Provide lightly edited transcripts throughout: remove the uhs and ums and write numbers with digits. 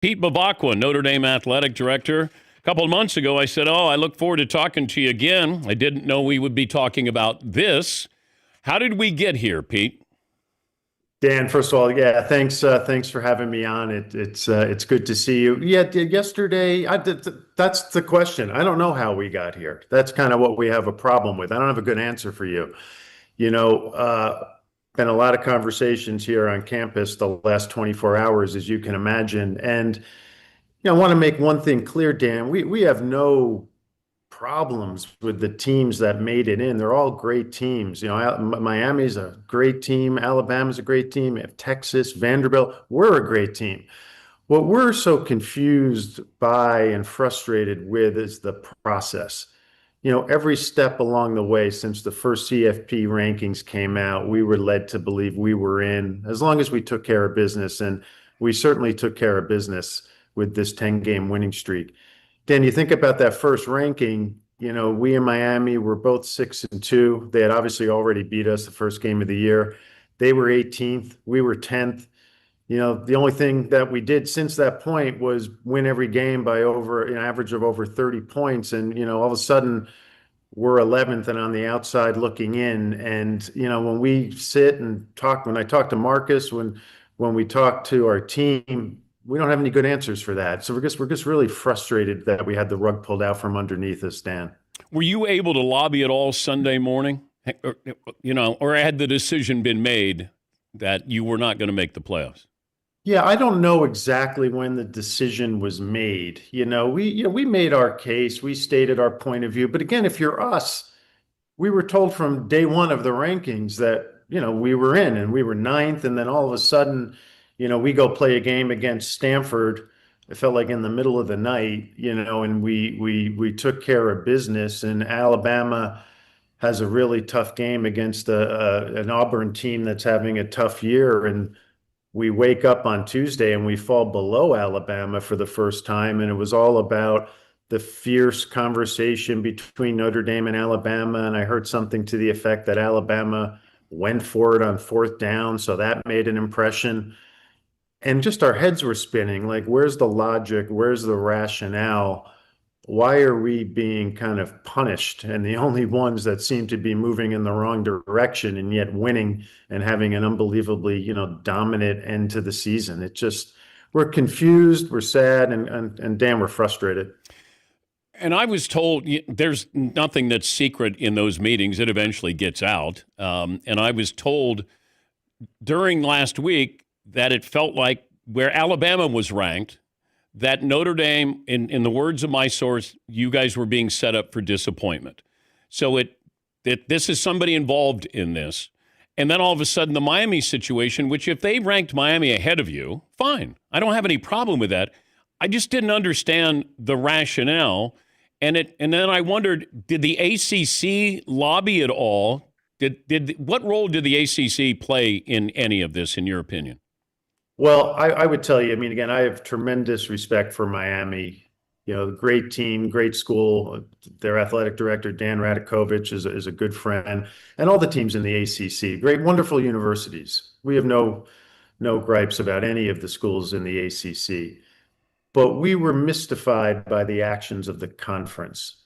Pete Bevacqua, Notre Dame athletic director. A couple of months ago, I said, I look forward to talking to you again. I didn't know we would be talking about this. How did we get here, Pete? Dan, first of all, yeah, thanks for having me on. It's good to see you. Yeah, yesterday, that's the question. I don't know how we got here. That's kind of what we have a problem with. I don't have a good answer for you. You know, been a lot of conversations here on campus the last 24 hours, as you can imagine. And I want to make one thing clear, Dan. We have no problems with the teams that made it in. They're all great teams. Miami's a great team. Alabama's a great team. We have Texas, Vanderbilt. We're a great team. What we're so confused by and frustrated with is the process. Every step along the way since the first CFP rankings came out, we were led to believe we were in, as long as we took care of business. And we certainly took care of business with this 10-game winning streak. Dan, you think about that first ranking, we in Miami were both 6-2. They had obviously already beat us the first game of the year. They were 18th. We were 10th. The only thing that we did since that point was win every game by over an average of over 30 points. And, all of a sudden we're 11th and on the outside looking in. And, when we sit and talk, when I talk to Marcus, when we talk to our team, we don't have any good answers for that. So we're just really frustrated that we had the rug pulled out from underneath us, Dan. Were you able to lobby at all Sunday morning? Or had the decision been made that you were not going to make the playoffs? Yeah, I don't know exactly when the decision was made. We made our case, we stated our point of view. But again, if you're us, we were told from day one of the rankings that, we were in and we were ninth. And then all of a sudden, we go play a game against Stanford. It felt like in the middle of the night, and we took care of business. And Alabama has a really tough game against an Auburn team that's having a tough year. And we wake up on Tuesday and we fall below Alabama for the first time. And it was all about the fierce conversation between Notre Dame and Alabama. And I heard something to the effect that Alabama went for it on fourth down. So that made an impression. And just our heads were spinning, like, where's the logic? Where's the rationale? Why are we being kind of punished and the only ones that seem to be moving in the wrong direction and yet winning and having an unbelievably, dominant end to the season? We're confused, we're sad, and damn, we're frustrated. And I was told there's nothing that's secret in those meetings. It eventually gets out. And I was told during last week that it felt like where Alabama was ranked, that Notre Dame, in the words of my source, you guys were being set up for disappointment. So this is somebody involved in this. And then all of a sudden the Miami situation, which if they ranked Miami ahead of you, fine. I don't have any problem with that. I just didn't understand the rationale. And then I wondered, did the ACC lobby at all? What role did the ACC play in any of this, in your opinion? Well, I would tell you, again, I have tremendous respect for Miami. Great team, great school. Their athletic director, Dan Radakovich, is a good friend. And all the teams in the ACC, great, wonderful universities. We have no gripes about any of the schools in the ACC. But we were mystified by the actions of the conference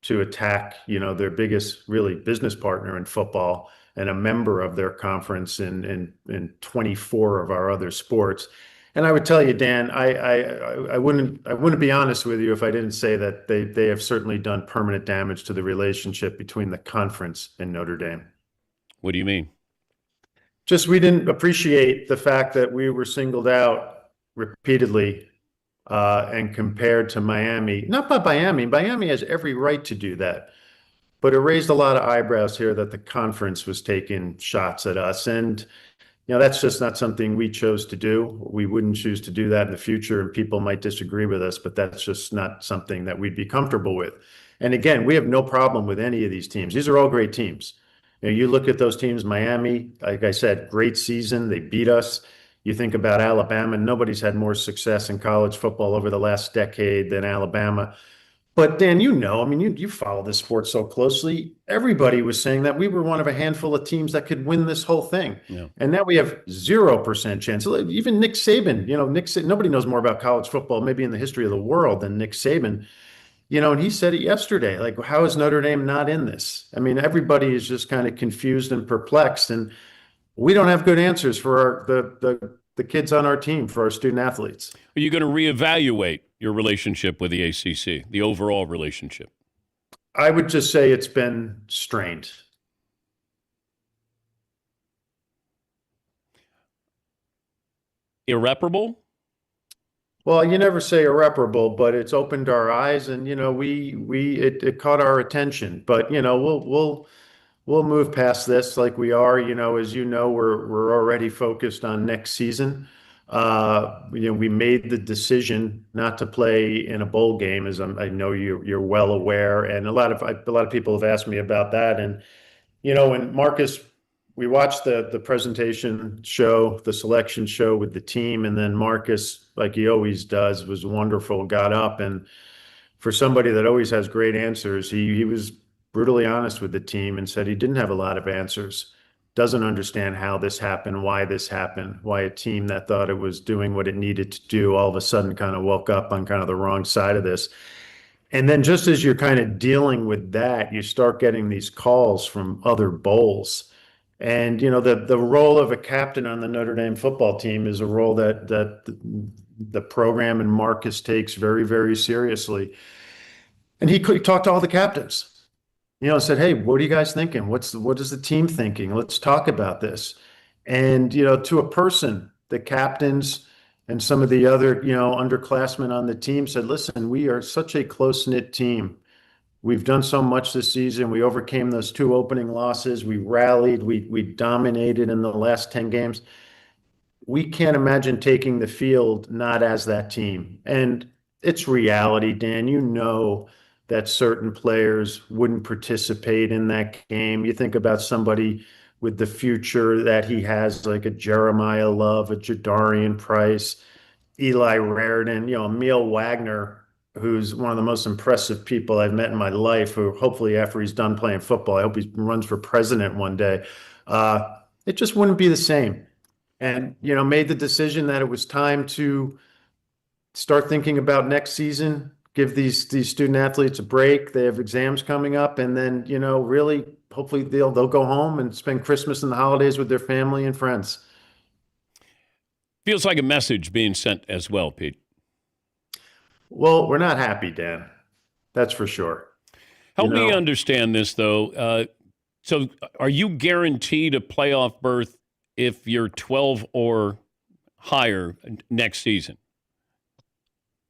to attack, their biggest really business partner in football and a member of their conference in 24 of our other sports. And I would tell you, Dan, I wouldn't be honest with you if I didn't say that they have certainly done permanent damage to the relationship between the conference and Notre Dame. What do you mean? Just we didn't appreciate the fact that we were singled out repeatedly and compared to Miami. Not by Miami. Miami has every right to do that. But it raised a lot of eyebrows here that the conference was taking shots at us. And, that's just not something we chose to do. We wouldn't choose to do that in the future, and people might disagree with us, but that's just not something that we'd be comfortable with. And again, we have no problem with any of these teams. These are all great teams. You look at those teams, Miami, like I said, great season. They beat us. You think about Alabama, nobody's had more success in college football over the last decade than Alabama. But Dan, I mean, you follow this sport so closely. Everybody was saying that we were one of a handful of teams that could win this whole thing. Yeah. And now we have 0% chance. Even Nick Saban, nobody knows more about college football, maybe in the history of the world than Nick Saban. And he said it yesterday, like, how is Notre Dame not in this? I mean, everybody is just kind of confused and perplexed, and we don't have good answers for the kids on our team, for our student athletes. Are you going to reevaluate your relationship with the ACC, the overall relationship? I would just say it's been strained. Irreparable? Well, you never say irreparable, but it's opened our eyes, and it caught our attention. But we'll move past this like we are. As we're already focused on next season. We made the decision not to play in a bowl game, as I know you're well aware, and a lot of people have asked me about that. And when Marcus, we watched the presentation show, the selection show with the team, and then Marcus, like he always does, was wonderful, got up, and for somebody that always has great answers, he was brutally honest with the team and said he didn't have a lot of answers, doesn't understand how this happened, why a team that thought it was doing what it needed to do all of a sudden kind of woke up on kind of the wrong side of this. And then just as you're kind of dealing with that, you start getting these calls from other bowls. And the role of a captain on the Notre Dame football team is a role that the program and Marcus takes very, very seriously. And he talked to all the captains, said, "Hey, what are you guys thinking? What is the team thinking? Let's talk about this." And to a person, the captains and some of the other underclassmen on the team said, "Listen, we are such a close-knit team. We've done so much this season. We overcame those 2 opening losses. We rallied. We dominated in the last 10 games. We can't imagine taking the field not as that team." And it's reality, Dan. That certain players wouldn't participate in that game. You think about somebody with the future that he has, like a Jeremiah Love, a Jadarian Price, Eli Raridan, Emil Wagner, who's one of the most impressive people I've met in my life, who hopefully after he's done playing football, I hope he runs for president one day. It just wouldn't be the same. And, made the decision that it was time to start thinking about next season, give these student athletes a break. They have exams coming up, and then, really, hopefully they'll go home and spend Christmas and the holidays with their family and friends. Feels like a message being sent as well, Pete. Well, we're not happy, Dan. That's for sure. Help me understand this, though. So are you guaranteed a playoff berth if you're 12 or higher next season?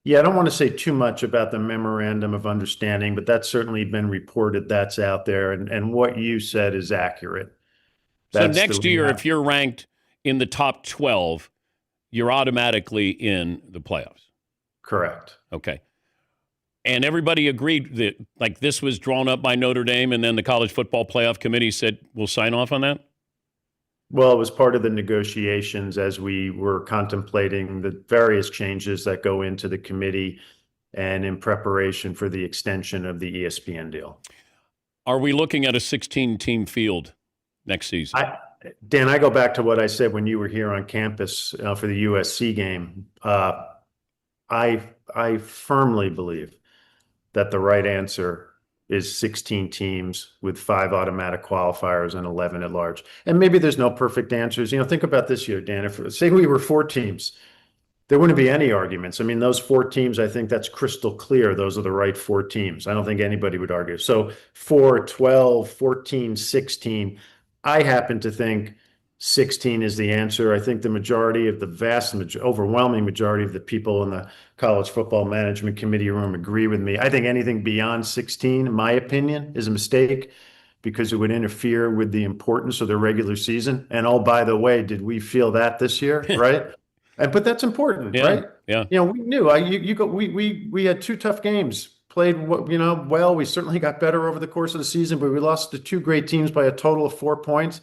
Yeah, I don't want to say too much about the memorandum of understanding, but that's certainly been reported. That's out there. And what you said is accurate. So next year, if you're ranked in the top 12, you're automatically in the playoffs. Correct. Okay. And everybody agreed that, like, this was drawn up by Notre Dame, and then the College Football Playoff Committee said, we'll sign off on that? Well, it was part of the negotiations as we were contemplating the various changes that go into the committee and in preparation for the extension of the ESPN deal. Are we looking at a 16-team field next season? Dan, I go back to what I said when you were here on campus for the USC game. I firmly believe that the right answer is 16 teams with 5 automatic qualifiers and 11 at large. And maybe there's no perfect answers. Think about this year, Dan. If say we were 4 teams, there wouldn't be any arguments. I mean, those 4 teams, I think that's crystal clear. Those are the right 4 teams. I don't think anybody would argue. So 4, 12, 14, 16. I happen to think 16 is the answer. I think the majority of the overwhelming majority of the people in the College Football Management Committee room agree with me. I think anything beyond 16, in my opinion, is a mistake because it would interfere with the importance of the regular season. And oh, by the way, did we feel that this year, right? But that's important, right? Yeah. We knew. We had 2 tough games. Played well. We certainly got better over the course of the season, but we lost to 2 great teams by a total of 4 points.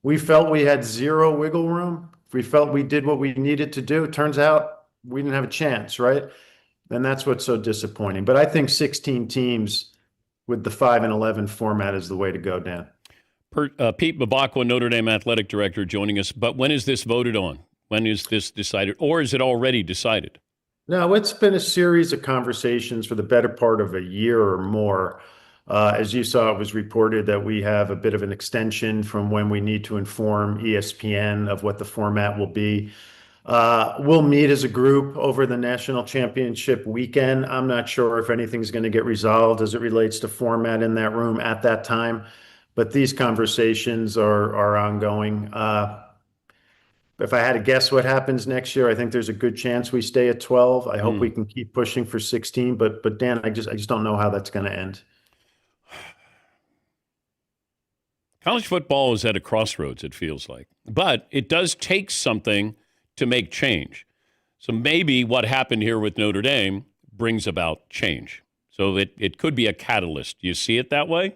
We felt we had 0 wiggle room. We felt we did what we needed to do. It turns out we didn't have a chance, right? And that's what's so disappointing. But I think 16 teams with the 5-11 format is the way to go, Dan. Pete Bevacqua, Notre Dame athletic director, joining us. But when is this voted on? When is this decided? Or is it already decided? No, it's been a series of conversations for the better part of a year or more. As you saw, it was reported that we have a bit of an extension from when we need to inform ESPN of what the format will be. We'll meet as a group over the national championship weekend. I'm not sure if anything's going to get resolved as it relates to format in that room at that time, but these conversations are ongoing. If I had to guess what happens next year, I think there's a good chance we stay at 12. I hope we can keep pushing for 16, but Dan, I just don't know how that's going to end. College football is at a crossroads, it feels like. But it does take something to make change. So maybe what happened here with Notre Dame brings about change. So it could be a catalyst. Do you see it that way?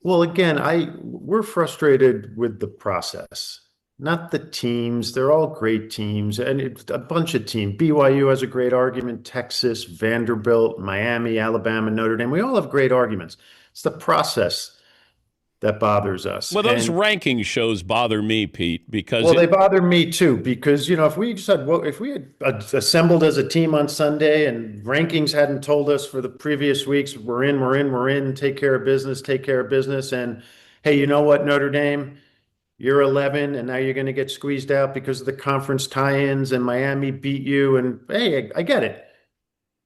Well, again, we're frustrated with the process, not the teams. They're all great teams, and it's a bunch of teams. BYU has a great argument. Texas, Vanderbilt, Miami, Alabama, Notre Dame. We all have great arguments. It's the process that bothers us. Well, those ranking shows bother me, Pete, because they bother me too. Because if we said, well, if we had assembled as a team on Sunday and rankings hadn't told us for the previous weeks, we're in, take care of business, and hey, you know what, Notre Dame, you're 11, and now you're going to get squeezed out because of the conference tie-ins, and Miami beat you, and hey, I get it.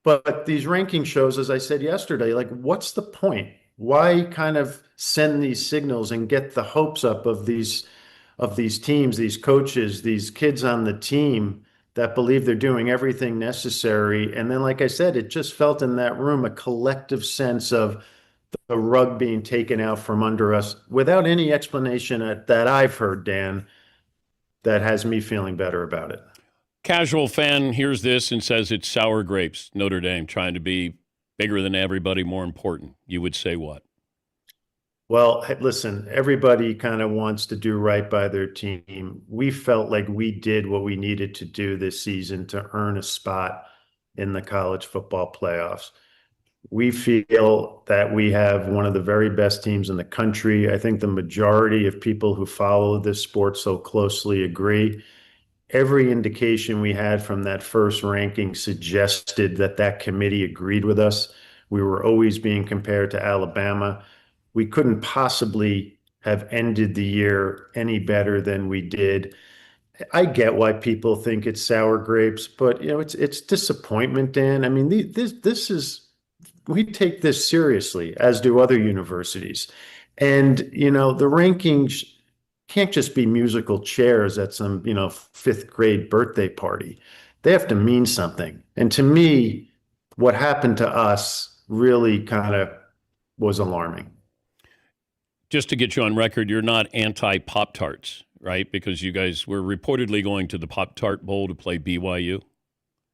But these ranking shows, as I said yesterday, like, what's the point? Why kind of send these signals and get the hopes up of these teams, these coaches, these kids on the team that believe they're doing everything necessary? And then, like I said, it just felt in that room a collective sense of the rug being taken out from under us without any explanation that I've heard, Dan, that has me feeling better about it. Casual fan hears this and says it's sour grapes, Notre Dame trying to be bigger than everybody, more important. You would say what? Well, listen, everybody kind of wants to do right by their team. We felt like we did what we needed to do this season to earn a spot in the college football playoffs. We feel that we have one of the very best teams in the country. I think the majority of people who follow this sport so closely agree. Every indication we had from that first ranking suggested that committee agreed with us. We were always being compared to Alabama. We couldn't possibly have ended the year any better than we did. I get why people think it's sour grapes, but it's disappointment, Dan. I mean, this is, we take this seriously, as do other universities. And the rankings can't just be musical chairs at some, fifth grade birthday party. They have to mean something. And to me, what happened to us really kind of was alarming. Just to get you on record, you're not anti-Pop-Tarts, right? Because you guys were reportedly going to the Pop-Tart Bowl to play BYU.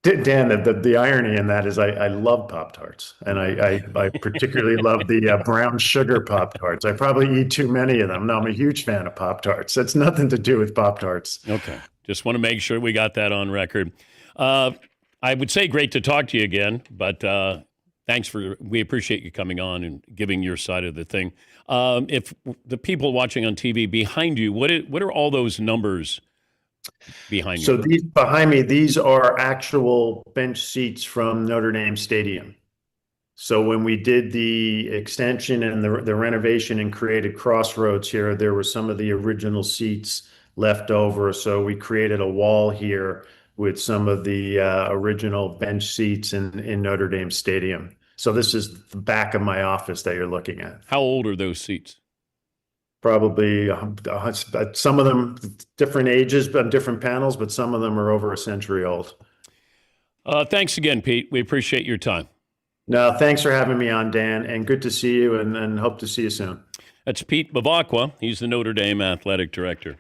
Dan, the irony in that is I love Pop-Tarts, and I particularly love the brown sugar Pop-Tarts. I probably eat too many of them. No, I'm a huge fan of Pop-Tarts. It's nothing to do with Pop-Tarts. Okay. Just want to make sure we got that on record. I would say great to talk to you again, but we appreciate you coming on and giving your side of the thing. If the people watching on TV behind you, what are all those numbers behind you? So these behind me, these are actual bench seats from Notre Dame Stadium. So when we did the extension and the renovation and created Crossroads here, there were some of the original seats left over. So we created a wall here with some of the original bench seats in Notre Dame Stadium. So this is the back of my office that you're looking at. How old are those seats? Probably some of them different ages on different panels, but some of them are over a century old. Thanks again, Pete. We appreciate your time. No, thanks for having me on, Dan, and good to see you and hope to see you soon. That's Pete Bevacqua. He's the Notre Dame athletic director.